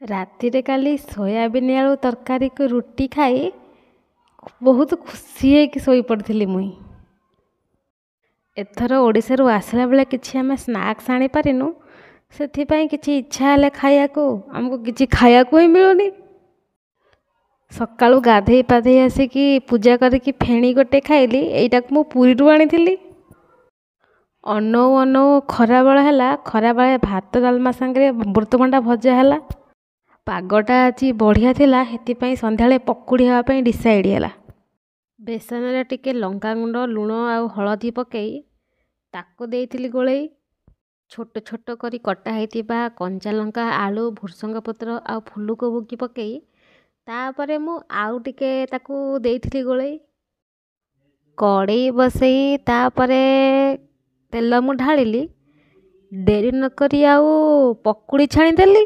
ରାତିରେ କାଲି ସୋୟାବିନ ଆଳୁ ତରକାରୀକୁ ରୁଟି ଖାଇ ବହୁତ ଖୁସି ହେଇକି ଶୋଇପଡ଼ିଥିଲି ମୁଇଁ। ଏଥର ଓଡ଼ିଶାରୁ ଆସିଲା ବେଳେ କିଛି ଆମେ ସ୍ନାକ୍ସ ଆଣିପାରିନୁ, ସେଥିପାଇଁ କିଛି ଇଚ୍ଛା ହେଲେ ଖାଇବାକୁ ଆମକୁ କିଛି ଖାଇବାକୁ ହିଁ ମିଳୁନି। ସକାଳୁ ଗାଧେଇ ପାଧେଇ ଆସିକି ପୂଜା କରିକି ଫେଣି ଗୋଟେ ଖାଇଲି, ଏଇଟାକୁ ମୁଁ ପୁରୀରୁ ଆଣିଥିଲି। ଅନଉ ଅନଉ ଖରାବେଳ ହେଲା, ଖରାବେଳେ ଭାତ ଡାଲମା ସାଙ୍ଗରେ ଅମୃତଭଣ୍ଡା ଭଜା ହେଲା। ପାଗଟା ଆଜି ବଢ଼ିଆ ଥିଲା, ସେଥିପାଇଁ ସନ୍ଧ୍ୟାବେଳେ ପକୁଡ଼ି ହେବା ପାଇଁ ଡିସାଇଡ୍ ହେଲା। ବେସନରେ ଟିକେ ଲଙ୍କାଗୁଣ୍ଡ, ଲୁଣ ଆଉ ହଳଦୀ ପକାଇ ତାକୁ ଦେଇଥିଲି ଗୋଳେଇ। ଛୋଟ ଛୋଟ କରି କଟା ହେଇଥିବା କଞ୍ଚା ଲଙ୍କା, ଆଳୁ, ଭୃସଙ୍ଗ ପତ୍ର ଆଉ ଫୁଲକୋବି ପକାଇ ତାପରେ ମୁଁ ଆଉ ଟିକେ ତାକୁ ଦେଇଥିଲି ଗୋଳେଇ। କଡ଼େଇ ବସେଇ ତାପରେ ତେଲ ମୁଁ ଢାଳିଲି। ଡେରି ନକରି ଆଉ ପକୁଡ଼ି ଛାଣିଦେଲି।